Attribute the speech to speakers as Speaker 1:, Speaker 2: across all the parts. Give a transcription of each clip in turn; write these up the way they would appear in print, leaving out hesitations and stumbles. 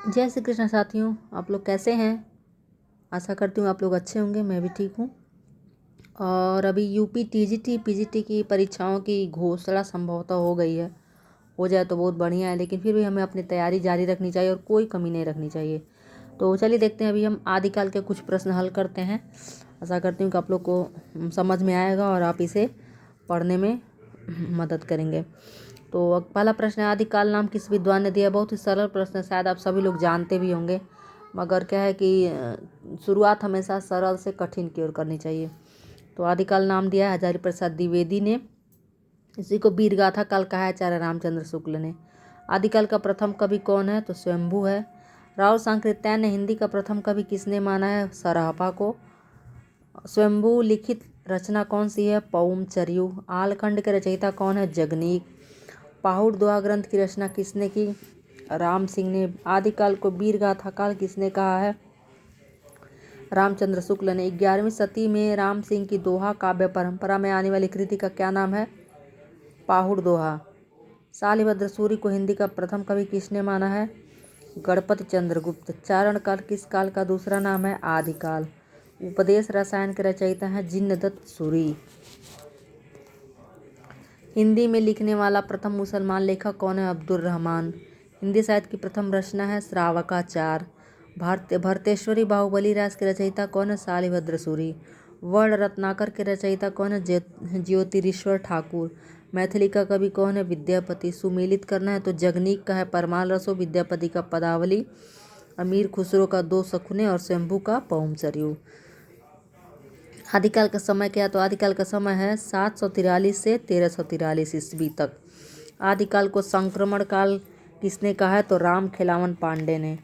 Speaker 1: जय श्री कृष्ण साथियों, आप लोग कैसे हैं। आशा करती हूँ आप लोग अच्छे होंगे। मैं भी ठीक हूँ। और अभी यूपी टीजीटी पीजीटी की परीक्षाओं की घोषणा संभवतः हो गई है। हो जाए तो बहुत बढ़िया है, लेकिन फिर भी हमें अपनी तैयारी जारी रखनी चाहिए और कोई कमी नहीं रखनी चाहिए। तो चलिए देखते हैं, अभी हम आदिकाल के कुछ प्रश्न हल करते हैं। आशा करती हूँ कि आप लोग को समझ में आएगा और आप इसे पढ़ने में मदद करेंगे। तो पहला प्रश्न है, आदिकाल नाम किस विद्वान ने दिया। बहुत ही सरल प्रश्न है, शायद आप सभी लोग जानते भी होंगे, मगर क्या है कि शुरुआत हमेशा सरल से कठिन की ओर करनी चाहिए। तो आदिकाल नाम दिया है हजारी प्रसाद द्विवेदी ने। इसी को वीरगाथा काल कहा है आचार्य रामचंद्र शुक्ल ने। आदिकाल का प्रथम कवि कौन है, तो स्वयंभू है। राहुल सांकृत्यायन ने हिंदी का प्रथम कवि किसने माना है, सरहपा को। स्वयंभू लिखित रचना कौन सी है, पौम चरयू। आलखंड के रचयिता कौन है, जगनीक। पाहुड़ दोहा ग्रंथ की रचना किसने की, राम सिंह ने। आदिकाल को वीरगाथा काल किसने कहा है, रामचंद्र शुक्ल ने। 11वीं सदी में राम सिंह की दोहा काव्य परंपरा में आने वाली कृति का क्या नाम है, पाहुड़ दोहा। शालिभद्र सूरी को हिंदी का प्रथम कवि किसने माना है, गणपति चंद्रगुप्त। चारण काल किस काल का दूसरा नाम है, आदिकाल। उपदेश रसायन के रचयिता हैं जिनदत्त सूरी। हिंदी में लिखने वाला प्रथम मुसलमान लेखक कौन है, अब्दुल रहमान। हिंदी साहित्य की प्रथम रचना है श्रावकाचार। भरतेश्वरी बाहुबली राज के रचयिता कौन है, शालिभद्र सूरी। वर्ण रत्नाकर के रचयिता कौन है, ज्योतिरीश्वर ठाकुर। मैथिली का कवि कौन है, विद्यापति। सुमेलित करना है तो जगनीक का है परमाल रसो, विद्यापति का पदावली, अमीर खुसरो का दो सखुने और शंभू का पौम चरयू। आदिकाल का समय क्या है, तो आदिकाल का समय है 743 से 1343 ईस्वी तक। आदिकाल को संक्रमण काल किसने कहा है, तो राम खिलावन पांडे ने।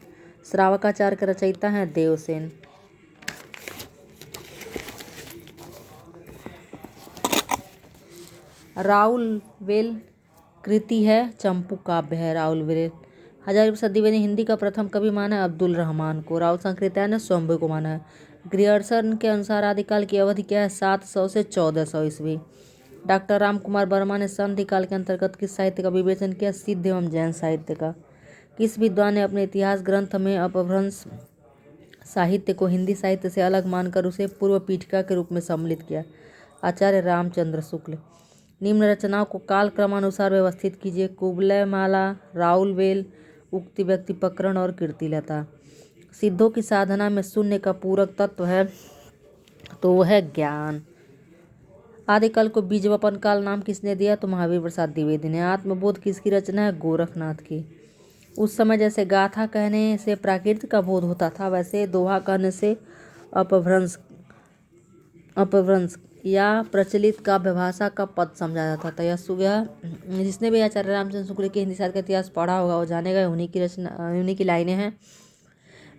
Speaker 1: श्रावकाचार के रचयिता हैं देवसेन। राउल वेल कृति है चंपू काव्य है, राउल वेल। हजारी प्रसाद द्विवेदी ने हिंदी का प्रथम कवि माना है अब्दुल रहमान को। राहुल सांकृत्यायन ने स्वयंभू को माना है। ग्रियर्सन के अनुसार आदिकाल की अवधि क्या है, 700 से 1400 ईस्वी। डॉक्टर राम कुमार वर्मा ने संधि काल के अंतर्गत किस साहित्य का विवेचन किया, सिद्ध एवं जैन साहित्य का। किस विद्वान ने अपने इतिहास ग्रंथ में अपभ्रंश साहित्य को हिंदी साहित्य से अलग मानकर उसे पूर्व पीठिका के रूप में सम्मिलित किया, आचार्य रामचंद्र शुक्ल। निम्न रचनाओं को काल क्रमानुसार व्यवस्थित कीजिए, कुवलय माला, राउल वेल, उक्ति व्यक्ति प्रकरण और कीर्तिलता। सिद्धों की साधना में शून्य का पूरक तत्व है, तो वह है ज्ञान। आदिकाल को बीजवपन काल नाम किसने दिया, तो महावीर प्रसाद द्विवेदी ने। आत्मबोध किसकी रचना है, गोरखनाथ की। उस समय जैसे गाथा कहने से प्राकृत का बोध होता था, वैसे दोहा कहने से अपभ्रंश या प्रचलित काव्य भाषा का पद समझा जाता था। यह जिसने भी आचार्य रामचंद्र शुक्ल के हिंदी साहित्य का इतिहास पढ़ा होगा वो जानेगा। उन्हीं की लाइनें हैं।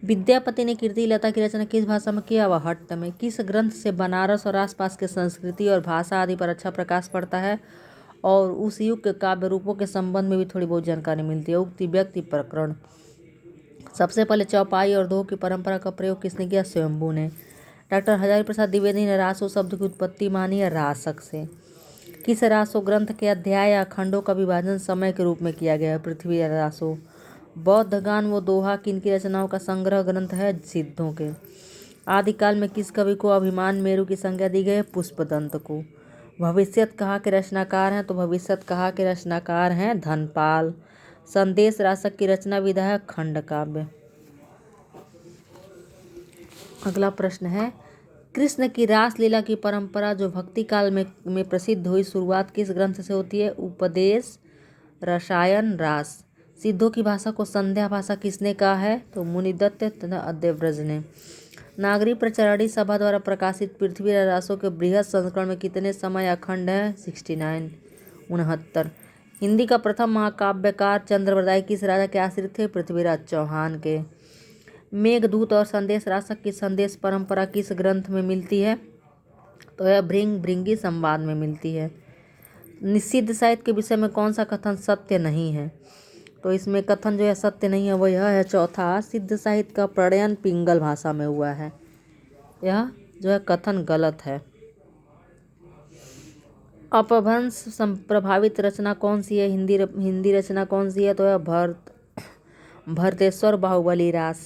Speaker 1: विद्यापति ने कीर्तिलता की रचना किस भाषा में किया, वह हट्ट में। किस ग्रंथ से बनारस और आसपास के संस्कृति और भाषा आदि पर अच्छा प्रकाश पड़ता है और उस युग के काव्य रूपों के संबंध में भी थोड़ी बहुत जानकारी मिलती है, उक्ति व्यक्ति प्रकरण। सबसे पहले चौपाई और दोह की परंपरा का प्रयोग किसने किया, स्वयंभू ने। डॉक्टर हजारी प्रसाद द्विवेदी ने रासो शब्द की उत्पत्ति मानी है रासक से। किस रासो ग्रंथ के अध्याय या खंडों का विभाजन समय के रूप में किया गया है, पृथ्वी रासो। बौद्ध गान व दोहा किनकी रचनाओं का संग्रह ग्रंथ है, सिद्धों के। आदिकाल में किस कवि को अभिमान मेरु की संज्ञा दी गई है, पुष्पदंत को। भविष्यत कहा के रचनाकार हैं, तो भविष्यत कहा के रचनाकार हैं धनपाल। संदेश रासक की रचना विधा है खंड काव्य। अगला प्रश्न है, कृष्ण की रासलीला की परंपरा जो भक्ति काल में प्रसिद्ध हुई, शुरुआत किस ग्रंथ से होती है, उपदेश रसायन रास। सिद्धों की भाषा को संध्या भाषा किसने कहा है, तो मुनिदत्त तथा अद्यव्रज ने। नागरी प्रचारणी सभा द्वारा प्रकाशित पृथ्वी रासों के बृहद संस्करण में कितने समय अखंड है, 69। हिंदी का प्रथम महाकाव्यकार चंद्रवरदाई किस राजा के आश्रित थे, पृथ्वीराज चौहान के। मेघदूत और संदेश रासक की संदेश परंपरा किस ग्रंथ में मिलती है, तो यह भृंगी संवाद में मिलती है। निषिद्ध साहित्य के विषय में कौन सा कथन सत्य नहीं है, तो इसमें कथन जो है सत्य नहीं है वो यह है चौथा, सिद्ध साहित्य का प्रणयन पिंगल भाषा में हुआ है। यह जो है कथन गलत है। अपभ्रंश प्रभावित रचना कौन सी है, हिंदी रचना कौन सी है, तो यह भरतेश्वर बाहुबली रास।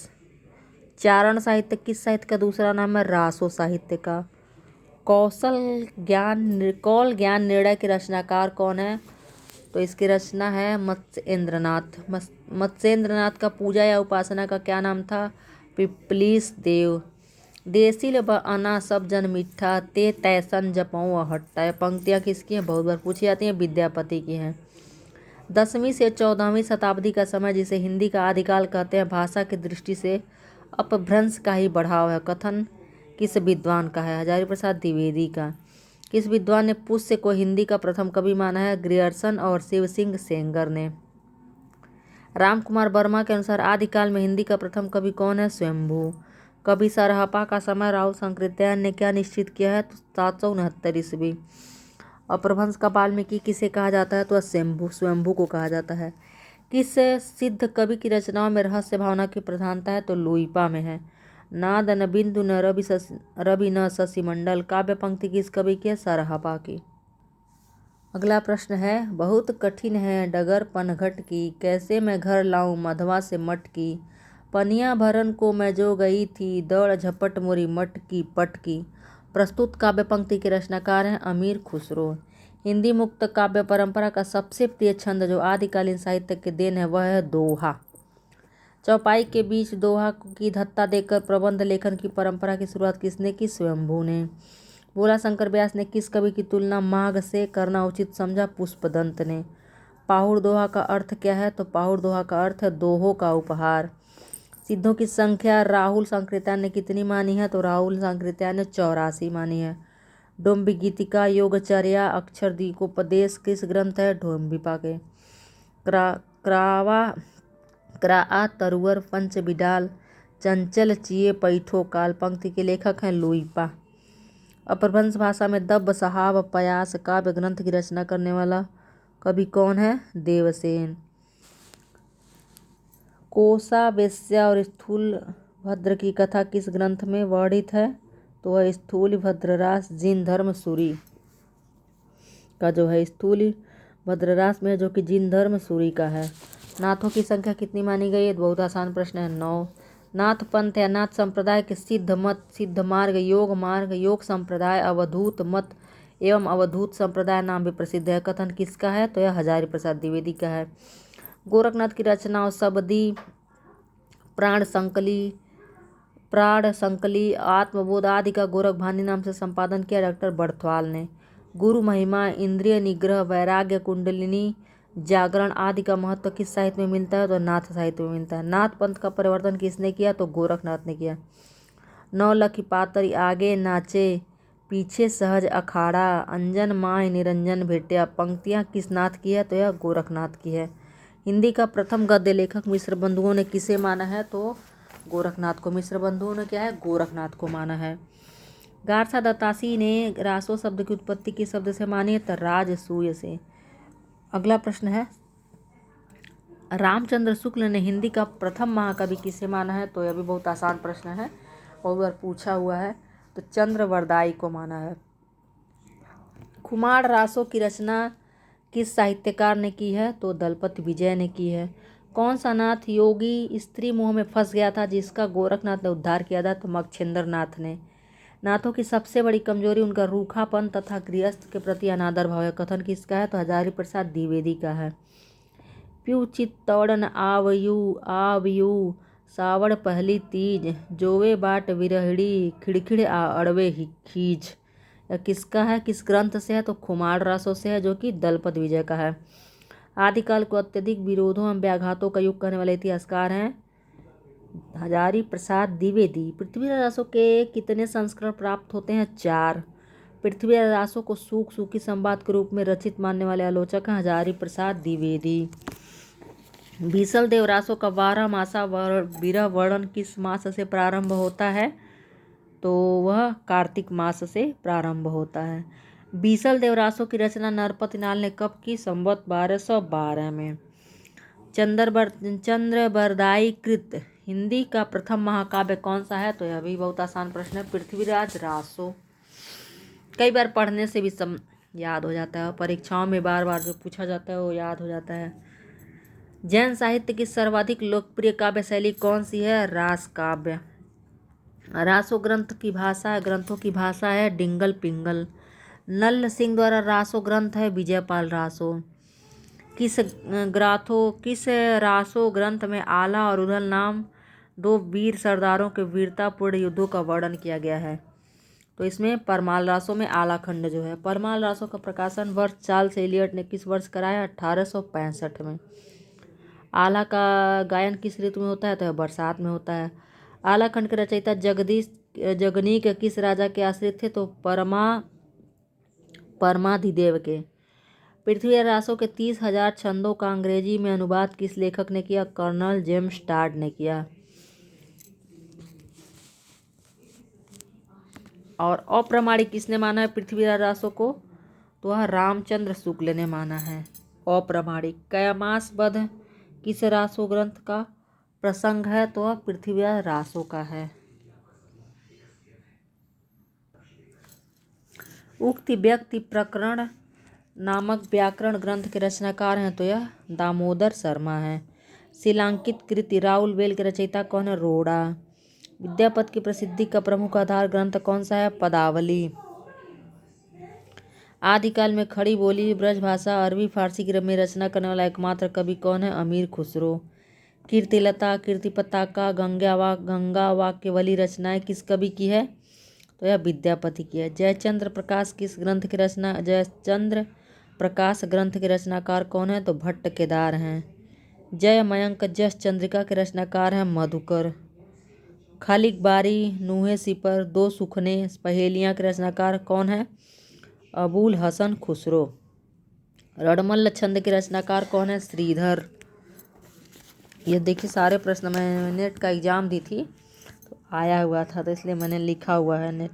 Speaker 1: चारण साहित्य किस साहित्य का दूसरा नाम है? रासो साहित्य का। कौल ज्ञान निर्णय के रचनाकार कौन है? तो इसकी रचना है मत्स्येंद्रनाथ। मत्स्येंद्रनाथ का पूजा या उपासना का क्या नाम था? पिपलीस देव। देसिल अना सब जन मिठा ते तैसन जपऊँ हट्टा। ये पंक्तियाँ किसकी हैं? बहुत बार पूछी जाती हैं, विद्यापति की हैं। 10वीं से 14वीं शताब्दी का समय, जिसे हिंदी का आदिकाल कहते हैं, भाषा की दृष्टि से अपभ्रंश का ही बढ़ाव है। कथन किस विद्वान का है? हजारी प्रसाद द्विवेदी का। किस विद्वान ने पुष्य को हिंदी का प्रथम कवि माना है? ग्रियर्सन और शिव सिंह सेंगर ने। राम कुमार वर्मा के अनुसार आदिकाल में हिंदी का प्रथम कवि कौन है? स्वयंभू। कवि सरहपा का समय राहुल सांकृत्यायन ने क्या निश्चित किया है? तो 769 ईस्वी। अपभ्रंश का वाल्मीकि किसे कहा जाता है? तो स्वयंभू को कहा जाता है। किस सिद्ध कवि की रचनाओं में रहस्य भावना की प्रधानता है? तो लुइपा में है। नाद न बिंदु न रवि न शशि मंडल काव्य पंक्ति किस कवि की है? सरहपा की। अगला प्रश्न है, बहुत कठिन है डगर पनघट की, कैसे मैं घर लाऊं मधवा से मटकी, पनिया भरन को मैं जो गई थी, दौड़ झपट मोरी मटकी पटकी। प्रस्तुत काव्य पंक्ति के रचनाकार हैं अमीर खुसरो। हिंदी मुक्त काव्य परंपरा का सबसे प्रिय छंद जो आदिकालीन साहित्य के देन है वह है दोहा। चौपाई के बीच दोहा की धत्ता देकर प्रबंध लेखन की परंपरा की शुरुआत किसने की? स्वयंभू ने। भोला शंकर व्यास ने किस कवि की तुलना माघ से करना उचित समझा? पुष्पदंत ने। पाहुड़ दोहा का अर्थ क्या है? तो पाहुड़ दोहा का अर्थ है दोहों का उपहार। सिद्धों की संख्या राहुल सांकृत्यायन ने कितनी मानी है? तो राहुल सांकृत्यायन ने 84 मानी है। डोम्बी गीतिका योगचर्या अक्षरदीकोपदेश किस ग्रंथ है? डोम्बिपा के। क्राआ तरुवर पंच बिडाल चंचल चिए पैठो काल पंक्ति के लेखक हैं लुइपा। अपभ्रंश भाषा में दब्ब सहाब पयास काव्य ग्रंथ की रचना करने वाला कवि कौन है? देवसेन। कोसा वेश्या और स्थूल भद्र की कथा किस ग्रंथ में वर्णित है? तो वह स्थूल भद्ररास जिन धर्म सूरी का जो है, स्थूल भद्ररास में जो कि जिन धर्म सूरी का है। नाथों की संख्या कितनी मानी गई है? बहुत आसान प्रश्न है, 9। नाथ पंथ या नाथ संप्रदाय के सिद्ध मत, सिद्ध मार्ग, योग संप्रदाय, अवधूत मत एवं अवधूत संप्रदाय नाम भी प्रसिद्ध है। कथन किसका है? तो यह हजारी प्रसाद द्विवेदी का है। गोरखनाथ की रचनाओं सबदी, प्राण संकली, आत्मबोध आदि का गोरख भानी नाम से संपादन किया डॉक्टर बड़थवाल ने। गुरु महिमा, इंद्रिय निग्रह, वैराग्य, कुंडलिनी जागरण आदि का महत्व किस साहित्य में मिलता है? तो नाथ साहित्य में मिलता है। नाथ पंथ का परिवर्तन किसने किया? तो गोरखनाथ ने किया। 9 लखी पातरी आगे नाचे पीछे सहज अखाड़ा, अंजन माय निरंजन भेटिया पंक्तियाँ किस नाथ की है? तो यह गोरखनाथ की है। हिंदी का प्रथम गद्य लेखक मिश्र बंधुओं ने किसे माना है? तो गोरखनाथ को। मिश्र बंधुओं ने क्या है? गोरखनाथ को माना है। गारसा दत्तासी ने रासो शब्द की उत्पत्ति किस शब्द से मानी है? तो राजसूय से। अगला प्रश्न है, रामचंद्र शुक्ल ने हिंदी का प्रथम महाकवि किसे माना है? तो यह भी बहुत आसान प्रश्न है, बहुत बार पूछा हुआ है। तो चंद्रवरदाई को माना है। खुमार रासों की रचना किस साहित्यकार ने की है? तो दलपति विजय ने की है। कौन सा नाथ योगी स्त्री मोह में फंस गया था जिसका गोरखनाथ ने उद्धार किया था? तो मच्छिंद्र नाथ ने। नाथों की सबसे बड़ी कमजोरी उनका रूखापन तथा गृहस्थ के प्रति अनादर भाव है। कथन किसका है? तो हजारी प्रसाद द्विवेदी का है। प्यू चित्तौड़न आवयु सावड़ पहली तीज, जोवे बाट विरहड़ी खिड़खिड़ आ अड़वे खीज। यह किसका है? किस ग्रंथ से है? तो खुमार रासों से है, जो कि दलपत विजय का है। आदिकाल को अत्यधिक विरोधों एवं व्याघातों का युग करने वाले इतिहासकार हैं हजारी प्रसाद द्विवेदी। पृथ्वीराज रासो के कितने संस्करण प्राप्त होते हैं? 4। पृथ्वीराज रासो को सूखी संवाद के रूप में रचित मानने वाले आलोचक हैं हजारी प्रसाद द्विवेदी। बीसल देव रासो का 12 मासा विरह वर्णन किस मास से प्रारंभ होता है? तो वह कार्तिक मास से प्रारंभ होता है। बीसल देव रासो की रचना नरपति नाल ने कब की? संवत 1212 में। चंद्रबरदाई कृत हिंदी का प्रथम महाकाव्य कौन सा है? तो यह भी बहुत आसान प्रश्न है, पृथ्वीराज रासो। कई बार पढ़ने से भी याद हो जाता है, परीक्षाओं में बार बार जो पूछा जाता है वो याद हो जाता है। जैन साहित्य की सर्वाधिक लोकप्रिय काव्य शैली कौन सी है? रास काव्य। रासो ग्रंथों की भाषा है डिंगल पिंगल। नल सिंह द्वारा रासो ग्रंथ है विजयपाल रासो। किस रासो ग्रंथ में आला और उदल नाम दो वीर सरदारों के वीरतापूर्ण युद्धों का वर्णन किया गया है? तो इसमें परमाल रासो में आला खंड जो है। परमाल रासो का प्रकाशन वर्ष चार्ल्स एलियट ने किस वर्ष कराया? 1865 में। आला का गायन किस ऋतु में होता है? तो बरसात में होता है। आला खंड के रचयिता जगनीक किस राजा के आश्रित थे? तो परमाधिदेव के। पृथ्वीराज रासो के 30,000 छंदों का अंग्रेजी में अनुवाद किस लेखक ने किया? कर्नल जेम्स टाड ने किया। और अप्रामाणिक किसने माना है पृथ्वीराज रासो को? तो वह रामचंद्र शुक्ल ने माना है अप्रामाणिक। कयामास वध किस रासो ग्रंथ का प्रसंग है? तो वह पृथ्वीराज रासो का है। उक्ति व्यक्ति प्रकरण नामक व्याकरण ग्रंथ के रचनाकार हैं? तो यह दामोदर शर्मा है। शिलांकित कृति राउल वेल के रचयिता कौन है? रोड़ा। विद्यापति की प्रसिद्धि का प्रमुख आधार ग्रंथ कौन सा है? पदावली। आदिकाल में खड़ी बोली ब्रजभाषा अरबी फारसी में रचना करने वाला एकमात्र कवि कौन है? अमीर खुसरो। कीर्तिलता, कीर्तिपताका, गंगा वाक्यवली रचनाएं किस कवि की है? तो यह विद्यापति की है। जयचंद्र प्रकाश ग्रंथ के रचनाकार कौन है? तो भट्ट केदार हैं। जय मयंक जस चंद्रिका के रचनाकार हैं मधुकर। खालिक बारी, नूहे सिपर, दो सुखने, पहेलियां के रचनाकार कौन है? अबुल हसन खुसरो। रडमल्ल छंद के रचनाकार कौन है? श्रीधर। ये देखिए सारे प्रश्न मैं नेट का एग्जाम दी थी तो आया हुआ था तो इसलिए मैंने लिखा हुआ है नेट।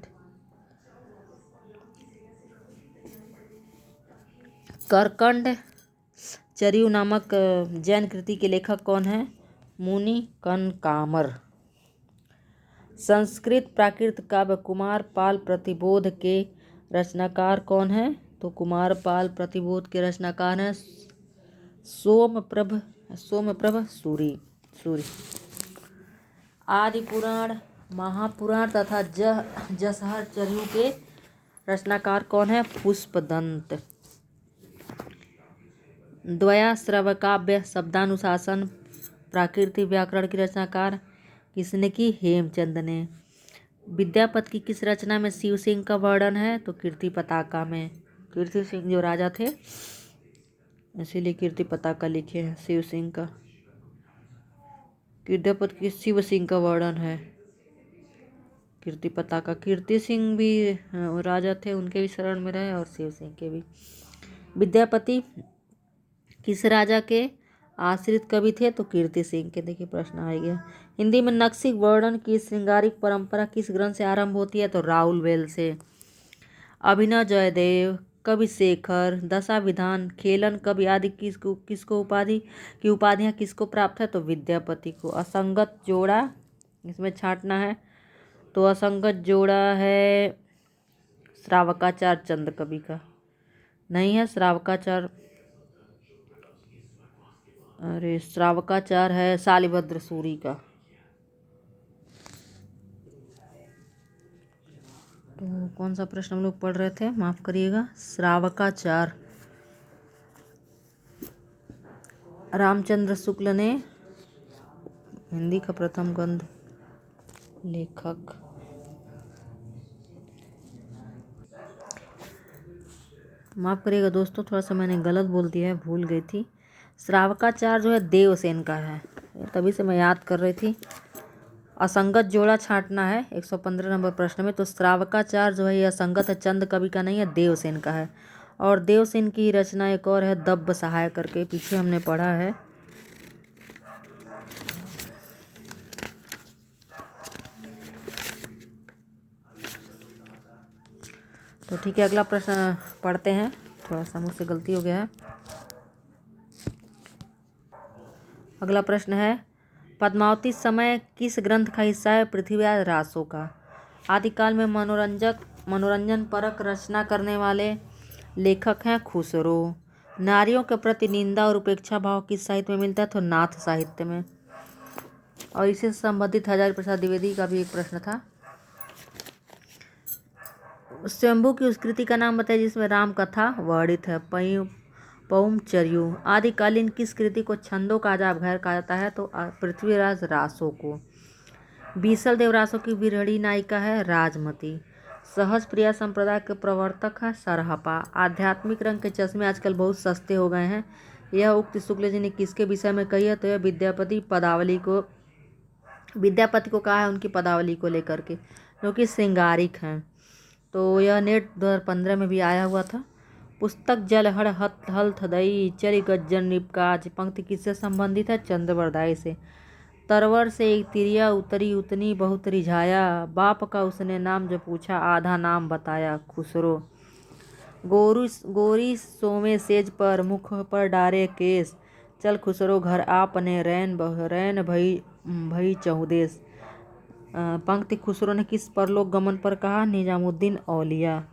Speaker 1: करकंड चरियु नामक जैन कृति के लेखक कौन है? मुनि कनकामर। संस्कृत प्राकृत काव्य कुमार पाल प्रतिबोध के रचनाकार कौन है? तो कुमार पाल प्रतिबोध के रचनाकार हैं सोमप्रभ सूरी। आदि पुराण, महापुराण तथा जसहर चरियु के रचनाकार कौन है? पुष्पदंत। द्वयाश्रवकाव्य शब्दानुशासन प्राकृतिक व्याकरण की रचनाकार किसने की? हेमचंद ने। विद्यापति की किस रचना में शिव सिंह का वर्णन है? तो कीर्ति पताका में। कीर्ति सिंह जो राजा थे इसीलिए कीर्ति पताका लिखे हैं शिव सिंह का। विद्यापति की शिव सिंह का वर्णन है कीर्ति पताका। कीर्ति सिंह भी राजा थे, उनके भी शरण में रहे और शिव सिंह के भी। विद्यापति किस राजा के आश्रित कवि थे? तो कीर्ति सिंह के। देखिए प्रश्न आ गया। हिंदी में नक्सिक वर्णन की श्रृंगारिक परंपरा किस ग्रंथ से आरंभ होती है? तो राउल वेल से। अभिनव जयदेव, कवि शेखर, दशाविधान, खेलन कवि आदि किसको उपाधियां किसको प्राप्त है? तो विद्यापति को। असंगत जोड़ा इसमें छांटना है तो असंगत जोड़ा है श्रावकाचार्य चंद कवि का। नहीं है श्रावकाचार्य है शालिभद्र सूरी का। तो कौन सा प्रश्न हम लोग पढ़ रहे थे? माफ करिएगा। श्रावकाचार्य रामचंद्र शुक्ल ने हिंदी का प्रथम ग्रंथ लेखक। माफ करिएगा दोस्तों, थोड़ा सा मैंने गलत बोल दिया है, भूल गई थी। श्रावकाचार्य जो है देवसेन का है, तभी से मैं याद कर रही थी। असंगत जोड़ा छांटना है 115 नंबर प्रश्न में। तो श्रावकाचार्य जो है ये असंगत है, चंद कवि का नहीं है, देवसेन का है। और देवसेन की रचना एक और है दब्ब सहाय करके, पीछे हमने पढ़ा है। तो ठीक है, अगला प्रश्न पढ़ते हैं। थोड़ा सा मुझसे गलती हो गया है। अगला प्रश्न है, पद्मावती समय किस ग्रंथ का हिस्सा है? पृथ्वीराज रासो का। आदिकाल में मनोरंजन परक रचना करने वाले लेखक हैं खुसरो। नारियों के प्रति निंदा और उपेक्षा भाव किस साहित्य में मिलता है? तो नाथ साहित्य में। और इसी से संबंधित हजारी प्रसाद द्विवेदी का भी एक प्रश्न था। स्वयंभू की उस कृति का नाम बताइए जिसमें राम कथा वर्णित है। पौमचर्यू। आदिकालीन किस कृति को छंदों का अजाप घर कहा जाता है? तो पृथ्वीराज रासो को। बीसल देव रासो की बिरहड़ी नायिका है राजमती। सहज प्रिया संप्रदाय के प्रवर्तक है सरहपा। आध्यात्मिक रंग के चश्मे आजकल बहुत सस्ते हो गए हैं, यह उक्ति शुक्ल जी ने किसके विषय में कही है? तो यह विद्यापति को कहा है उनकी पदावली को लेकर के, जो कि श्रृंगारिक हैं। तो यह नेट 2015 में भी आया हुआ था। पुस्तक जल हड़ हल थदई चरि गज्जन निपकाज पंक्ति किससे संबंधित है? चंद्रवरदाई से। तरवर से एक तिरिया उतरी उतनी बहुत रिझाया, बाप का उसने नाम जो पूछा आधा नाम बताया। खुसरो। गोरी सोमे सेज पर मुख पर डारे केस, चल खुसरो घर आपने रैन भई चहुदेश। पंक्ति खुसरो ने किस परलोक गमन पर कहा? निजामुद्दीन औलिया।